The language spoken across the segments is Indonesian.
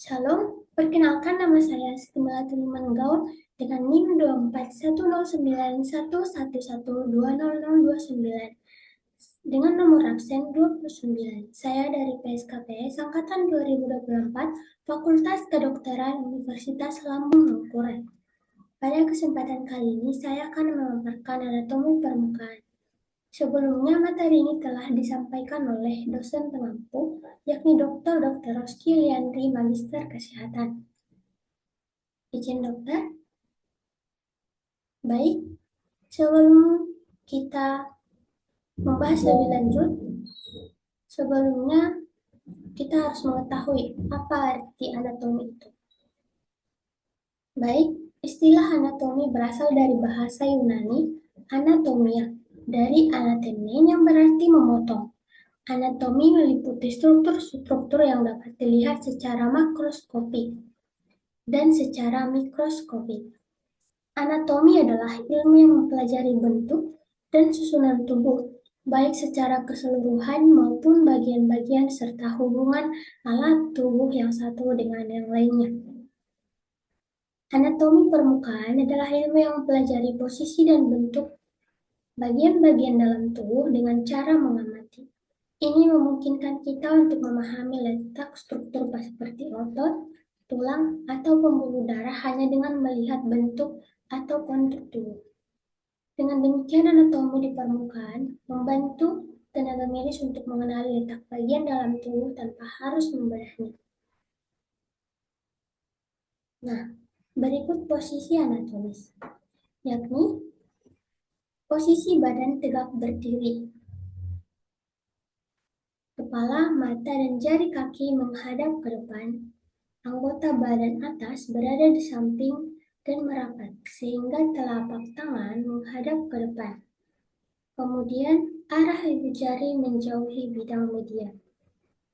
Shalom, perkenalkan nama saya Siti Melati Manggau dengan NIM 24109111120029 dengan nomor absen 29. Saya dari PSKPS Angkatan 2024, Fakultas Kedokteran Universitas Lambung Mangkurat. Pada kesempatan kali ini saya akan memaparkan anatomi permukaan. Sebelumnya, materi ini telah disampaikan oleh dosen pengampu, yakni Dr. Roski Liandri, Magister Kesehatan. Izin dokter. Baik, sebelum kita membahas lebih lanjut, sebelumnya kita harus mengetahui apa arti anatomi itu. Baik, istilah anatomi berasal dari bahasa Yunani anatomia, dari anateme yang berarti memotong. Anatomi meliputi struktur-struktur yang dapat dilihat secara makroskopik dan secara mikroskopik. Anatomi adalah ilmu yang mempelajari bentuk dan susunan tubuh, baik secara keseluruhan maupun bagian-bagian serta hubungan alat tubuh yang satu dengan yang lainnya. Anatomi permukaan adalah ilmu yang mempelajari posisi dan bentuk bagian-bagian dalam tubuh dengan cara mengamati. Ini memungkinkan kita untuk memahami letak struktur seperti otot, tulang, atau pembuluh darah hanya dengan melihat bentuk atau kontur tubuh. Dengan demikian, anatomi di permukaan membantu tenaga medis untuk mengenali letak bagian dalam tubuh tanpa harus membedahnya. Nah, berikut posisi anatomis, yakni posisi badan tegak berdiri. Kepala, mata, dan jari kaki menghadap ke depan. Anggota badan atas berada di samping dan merapat, sehingga telapak tangan menghadap ke depan. Kemudian, arah ibu jari menjauhi bidang median.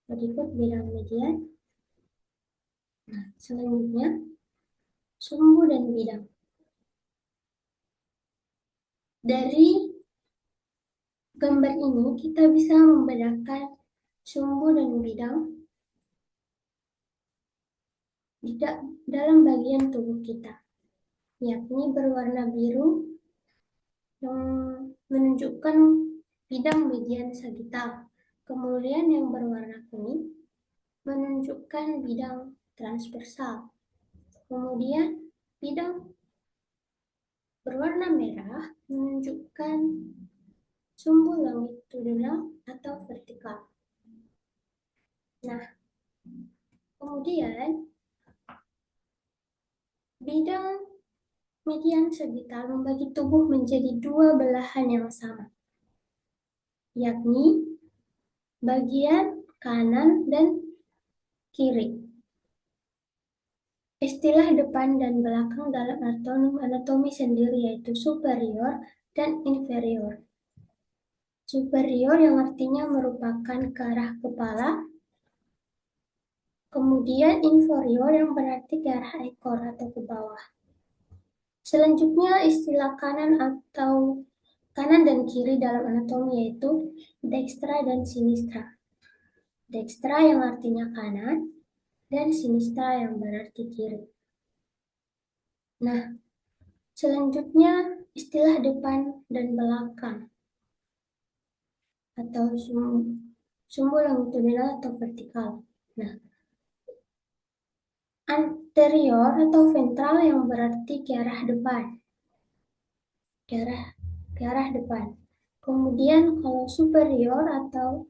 Berikut bidang median. Nah, selanjutnya, sumbu dan bidang. Dari gambar ini, kita bisa membedakan sumbu dan bidang di dalam bagian tubuh kita, yakni berwarna biru yang menunjukkan bidang median sagital. Kemudian yang berwarna kuning menunjukkan bidang transversal. Kemudian bidang berwarna merah menunjukkan sumbu longitudinal atau vertikal. Nah, kemudian bidang median sagital membagi tubuh menjadi dua belahan yang sama, yakni bagian kanan dan kiri. Istilah depan dan belakang dalam anatomi sendiri yaitu superior dan inferior. Superior yang artinya merupakan ke arah kepala, kemudian inferior yang berarti ke arah ekor atau ke bawah. Selanjutnya istilah kanan atau kanan dan kiri dalam anatomi yaitu dextra dan sinistra. Dextra yang artinya kanan dan sinistra yang berarti kiri. Nah, selanjutnya istilah depan dan belakang atau sumbu longitudinal atau vertikal. Nah, anterior atau ventral yang berarti ke arah depan. Ke arah depan. Kemudian kalau superior atau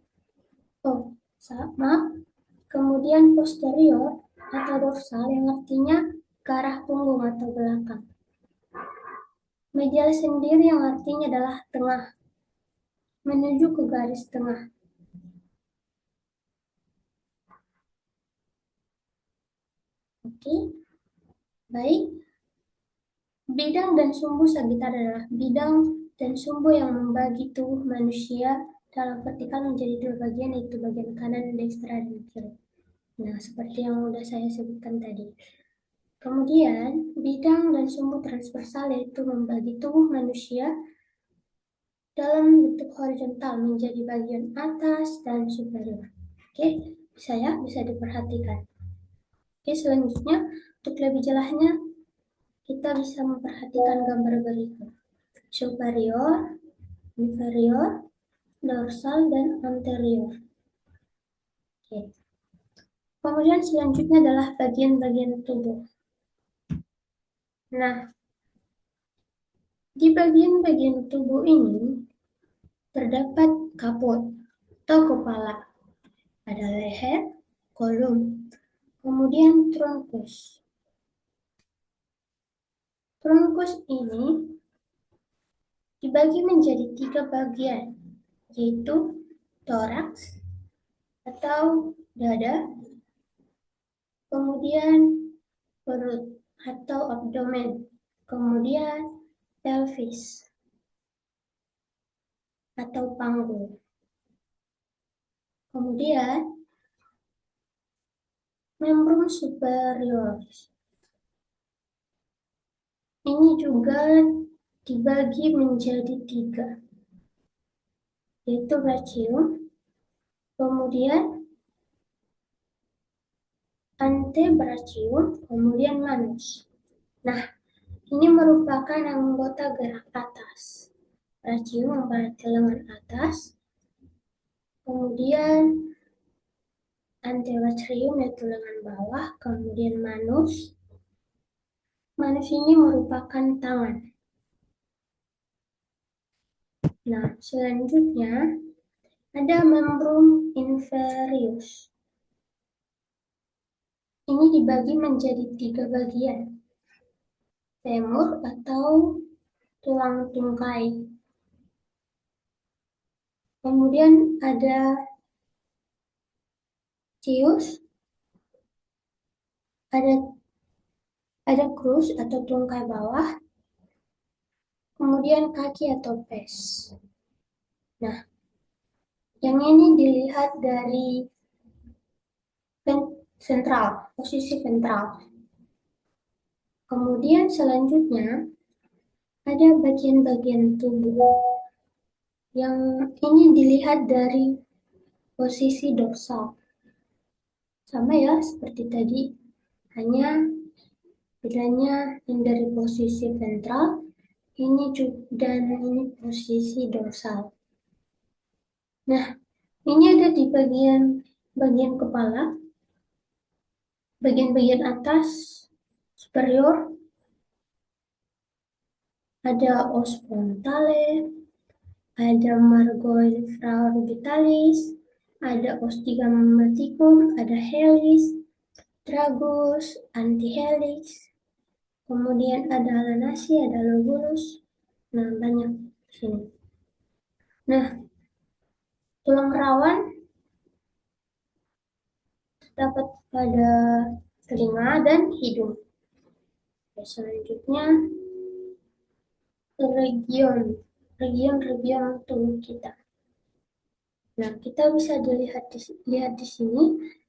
kemudian posterior atau dorsal yang artinya ke arah punggung atau belakang. Medial sendiri yang artinya adalah tengah, menuju ke garis tengah. Oke, baik. Bidang dan sumbu sagital adalah bidang dan sumbu yang membagi tubuh manusia dalam vertikal menjadi dua bagian, yaitu bagian kanan, dextra, dan kiri. Nah, seperti yang sudah saya sebutkan tadi. Kemudian, bidang dan sumbu transversal yaitu membagi tubuh manusia dalam bentuk horizontal menjadi bagian atas dan superior. Oke, bisa diperhatikan. Oke, selanjutnya untuk lebih jelasnya kita bisa memperhatikan gambar berikut. Superior, inferior, dorsal, dan anterior. Oke. Kemudian selanjutnya adalah bagian-bagian tubuh. Nah, di bagian-bagian tubuh ini terdapat kaput atau kepala, ada leher, kolum, kemudian trunkus. Trunkus ini dibagi menjadi 3 bagian, yaitu toraks atau dada, kemudian perut atau abdomen, kemudian pelvis atau panggul. Kemudian membrum superior. Ini juga dibagi menjadi 3, yaitu brachium, kemudian antebrachium, kemudian manus. Nah, ini merupakan anggota gerak atas. Brachium yang berarti lengan atas, kemudian antebrachium yaitu lengan bawah, kemudian manus. Manus ini merupakan tangan. Nah, selanjutnya ada membrum inferius. Ini dibagi menjadi 3 bagian. Femur atau tulang tungkai. Kemudian ada cius, ada krus atau tungkai bawah, kemudian kaki atau pes. Nah, yang ini dilihat dari sentral, posisi ventral. Kemudian selanjutnya ada bagian-bagian tubuh yang ini dilihat dari posisi dorsal. Sama ya seperti tadi, hanya bedanya yang dari posisi ventral ini dan ini posisi dorsal. Nah, ini ada di bagian kepala, bagian atas superior, ada os frontale, ada margo infraorbitalis, ada os tigammaticum, ada helix, tragus, antihelix, kemudian ada lanasi, ada lobulus. Nah, banyak di sini. Nah, tulang rawan terdapat pada telinga dan hidung. Selanjutnya, region tubuh kita. Nah, kita bisa lihat di sini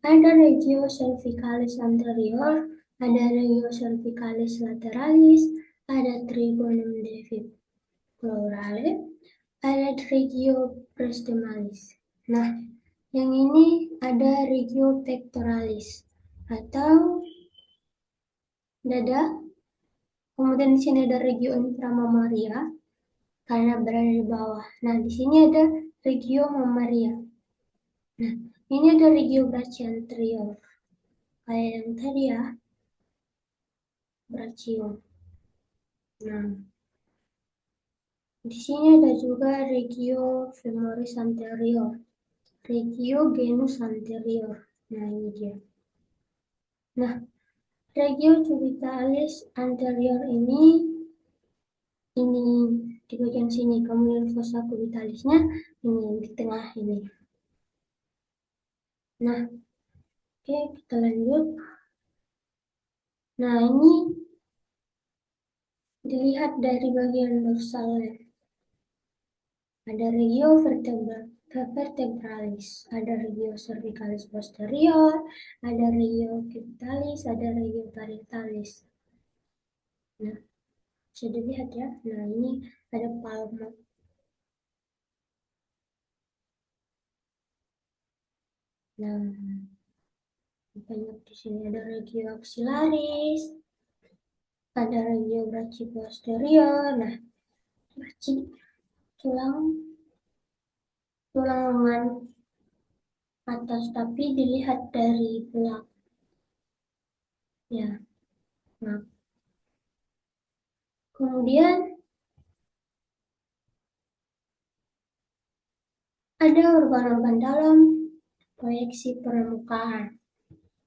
ada regio cervicalis anterior, ada regio cervicalis lateralis, ada trigonum devi pleurale, ada regio prestemalis. Nah, yang ini ada regio pectoralis atau dada. Kemudian di sini ada regio inframammaria karena berada di bawah. Nah, di sini ada regio mammaria. Nah, ini ada regio brachyanterior. Kayak yang tadi ya, brachium. Nah, di sini ada juga regio femoris anterior, regio genus anterior. Nah, ini dia. Nah, regio cubitalis anterior ini di bagian sini, kemudian fossa cubitalisnya ini di tengah ini. Nah, oke, kita lanjut. Nah, ini dilihat dari bagian dorsalnya. Ada regio vertebralis, ada regio cervicalis posterior, ada regio cubitalis, ada regio parietalis. Nah, bisa dilihat ya. Nah, ini ada palma. Nah, banyak di sini ada regio axillaris, ada regio brachioposterior. Nah, tulang tulang lengan atas tapi dilihat dari belakang. Ya, nah kemudian ada organ-organ dalam proyeksi permukaan.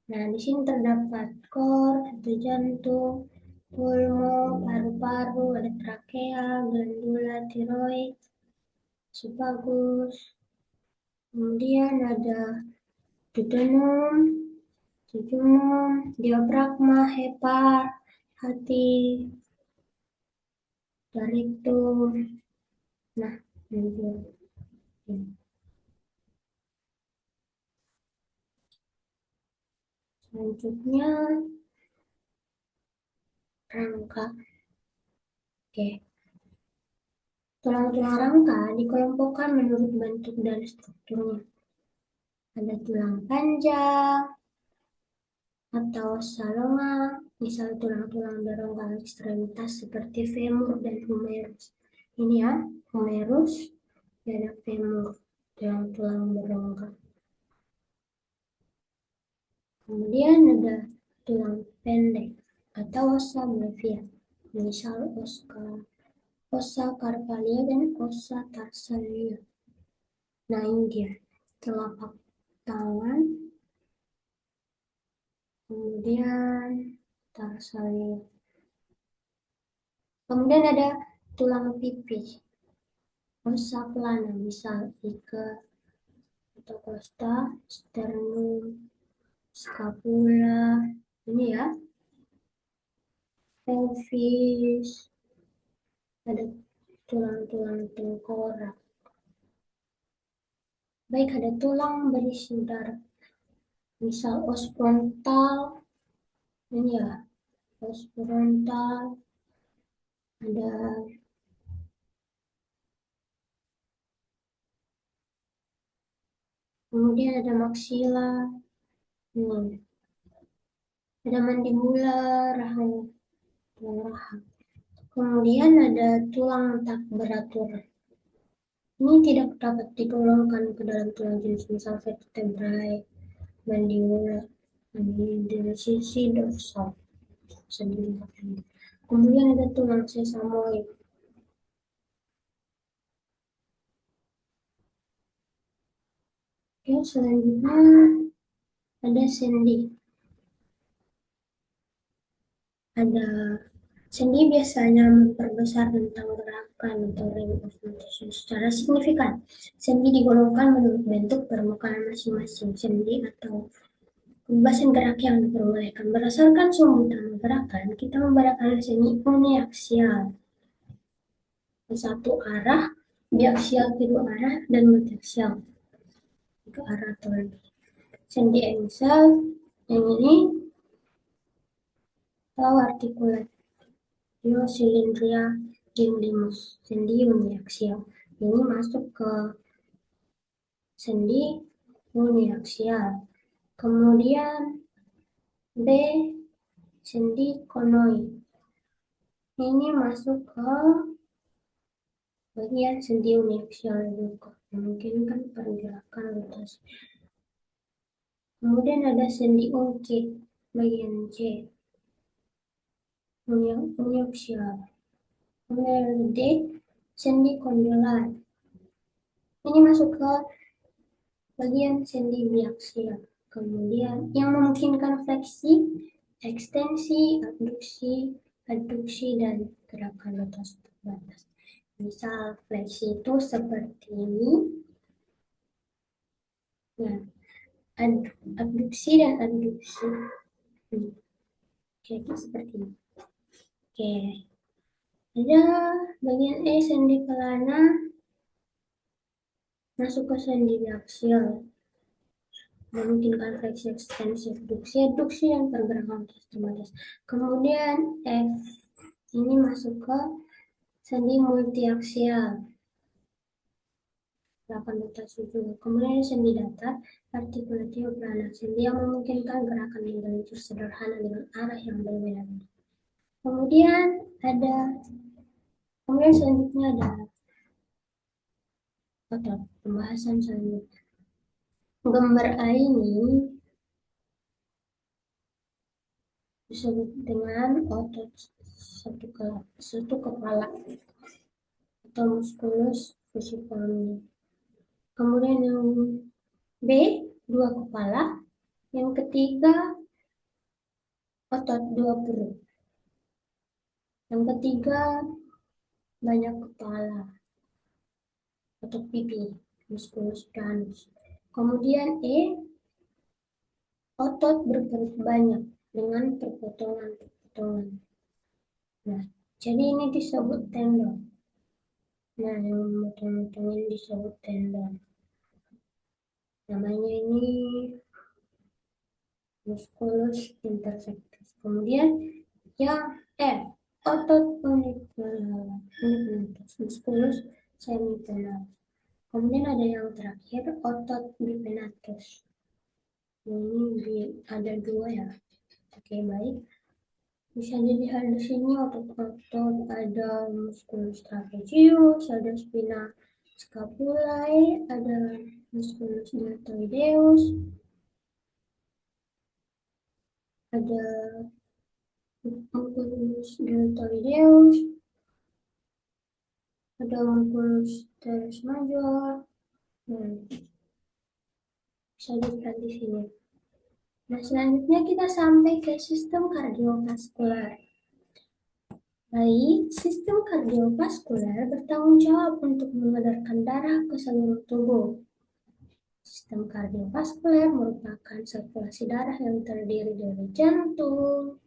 Nah, di sini terdapat kor, atau jantung, pulmo, paru-paru, ada trakea, glandula, tiroid, esophagus. Kemudian ada duodenum, jejunum, diafragma, hepar, hati, rectum. Nah, ini dia. Selanjutnya rangka. Oke. Tulang-tulang rangka dikelompokkan menurut bentuk dan strukturnya. Ada tulang panjang atau salonga, misal tulang-tulang berongga ekstremitas seperti femur dan humerus. Ini ya, humerus dan femur, tulang-tulang berongga. Kemudian ada tulang pendek atau ossa brevis, misal ossa carpalia dan ossa tarsalia. Nah, ini dia telapak tangan, kemudian tarsalia. Kemudian ada tulang pipi, ossa plana, misal iga atau costa, sternum, scapula. Ini ya, pelvis, ada tulang-tulang tengkorak. Baik, ada tulang berisi udara, misal os frontal. Ini ya, os frontal. Ada kemudian ada maksila. Ini ada mandibula, rahang, tulang rahang. Kemudian ada tulang tak beratur. Ini tidak dapat digolongkan ke dalam tulang jenis misal vertebrae, mandibula, dari sisi dorsal. Kemudian ada tulang sesamoid. Oke, selanjutnya ada sendi. Ada sendi biasanya memperbesar rentang gerakan atau range of motion secara signifikan. Sendi digolongkan menurut bentuk permukaan masing-masing sendi atau kebebasan gerak yang diperbolehkan. Berdasarkan sumber utama gerakan, kita membedakan sendi uniaksial satu arah, biaksial kedua arah, dan multiaksial tiga arah atau lebih. Sendi engsel yang ini atau artikulat silindria gimlimus, sendi uniaksial. Ini masuk ke sendi uniaksial. Kemudian B, sendi konoid. Ini masuk ke bagian sendi uniaksial juga, memungkinkan pergerakan lintas. Kemudian ada sendi ungkit, bagian C, uniaksial. Kemudian D, sendi kondylar. Ini masuk ke bagian sendi biaksial. Kemudian yang memungkinkan fleksi, ekstensi, adduksi, dan gerakan otot terbatas. Misal fleksi itu seperti ini. Nah, abduksi dan adduksi. Oke, seperti ini. Oke. Ada bagian E, sendi pelana, masuk ke sendi biaksial. Memungkinkan fleksi, ekstensi, adduksi, dan pergerakan terbatas. Kemudian F, ini masuk ke sendi multiaksial. gerakan rotasi juga. Kemudian sendi datar, artikulatif plana, sendi yang memungkinkan gerakan menggelintir sederhana dengan arah yang berbeda-beda. Kemudian ada, kemudian selanjutnya ada otot, pembahasan selanjutnya. Gambar A ini disebut dengan otot satu kepala atau musculus fusiformis. Kemudian yang B, dua kepala. Yang ketiga, otot dua perut. Yang ketiga, banyak kepala, otot pipi, musculus planus. Kemudian E, otot berperut banyak dengan perpotongan-perpotongan. Nah, jadi ini disebut tendon. Nah, yang motong-motong ini disebut tendon. Namanya ini musculus intersectus. Kemudian yang F, otot unipenatus, musculus semitenatus. Kemudian ada yang terakhir, otot bipenatus. Ini ada dua ya. Oke, baik. Bisa dilihat di sini otot-otot, ada musculus trapezius, ada spina scapulae, ada musculus deltoideus, ada musculus deltoideus, ada musculus teres major. Nah, bisa dilihat di sini. Nah, selanjutnya kita sampai ke sistem kardiovaskular. Baik, sistem kardiovaskular bertanggung jawab untuk mengedarkan darah ke seluruh tubuh. Sistem kardiovaskular merupakan sirkulasi darah yang terdiri dari jantung,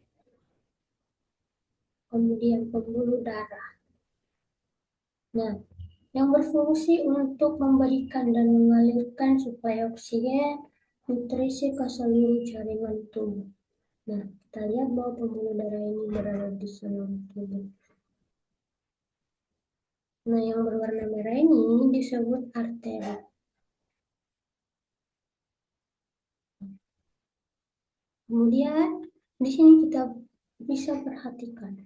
kemudian pembuluh darah. Nah, yang berfungsi untuk memberikan dan mengalirkan suplai oksigen, nutrisi ke seluruh jaringan tubuh. Nah, kita lihat bahwa pembuluh darah ini berada di seluruh tubuh. Nah, yang berwarna merah ini disebut arteri. Kemudian, di sini kita bisa perhatikan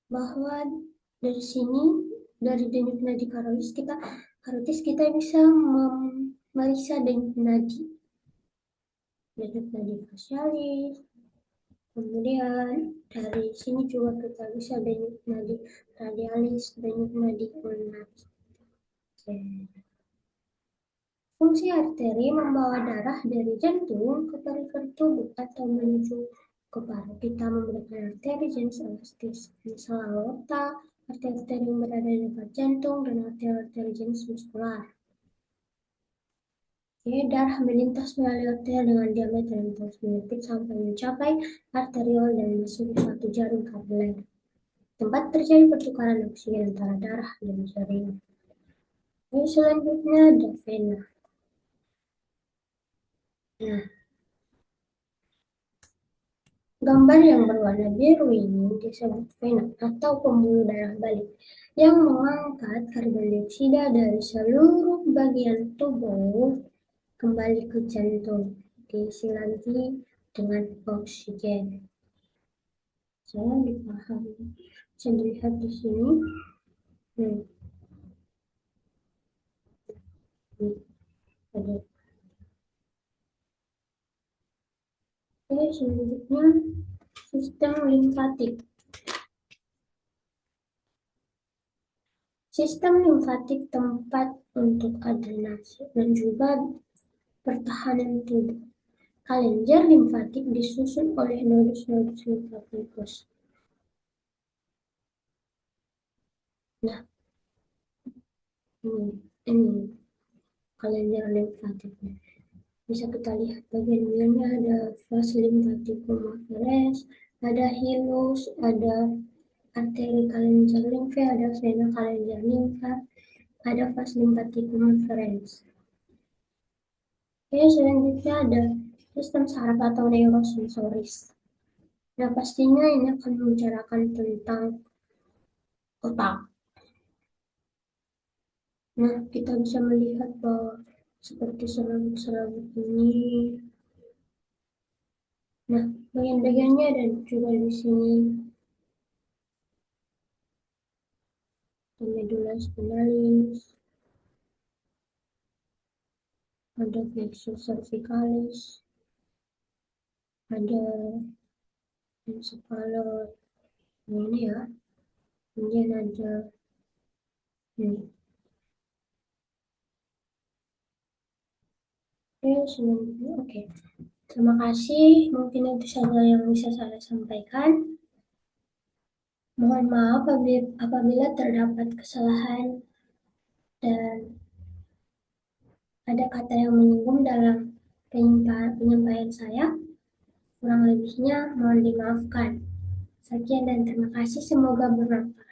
bahwa dari sini, dari denyut nadi karotis kita bisa memeriksa denyut nadi fasialis. Kemudian dari sini juga kita bisa denyut nadi radialis, denyut nadi ulnaris. Fungsi arteri membawa darah dari jantung ke periferi tubuh atau menuju ke paru. Kita memberikan arteri jenis elastis, misal aorta, arteri-arteri yang berada di dekat jantung, dan arteri-arteri jenis muskular. Oke, darah melintas melalui arteri dengan diameter yang terus menyempit sampai mencapai arteriol dan masuk ke suatu jaring kapiler. Tempat terjadi pertukaran oksigen antara darah dan jaringan. Ini selanjutnya ada vena. Nah, gambar yang berwarna biru ini disebut vena atau pembuluh darah balik yang mengangkat karbon dioksida dari seluruh bagian tubuh kembali ke jantung, diisi lagi dengan oksigen. Saya dipahami, bisa dilihat di sini. Ada. Oke, selanjutnya sistem limfatik. Sistem limfatik tempat untuk adrenasi dan juga pertahanan tubuh. Kelenjar limfatik disusun oleh nodus-nodus limfatikus. Nah, ini kelenjar limfatiknya. Bisa kita lihat bagian-bagiannya, ada vas limfatikum afferens, ada hilus, ada arteri kelenjar limfe, ada vena kelenjar limfa, ada vas limfatikum afferens. Oke, selanjutnya ada sistem saraf atau neurosensoris. Nah, pastinya ini akan membicarakan tentang otak. Nah, kita bisa melihat bahwa seperti serabut-serabut ini. Nah, bagian-bagiannya ada juga di sini. Ada medula spinalis, ada plexus cervicalis, ada encephalon. Ini ya, kemudian ada ini. Oke. Terima kasih. Mungkin itu saja yang bisa saya sampaikan. Mohon maaf apabila terdapat kesalahan dan ada kata yang menyinggung dalam penyampaian saya. Kurang lebihnya mohon dimaafkan. Sekian dan terima kasih. Semoga bermanfaat.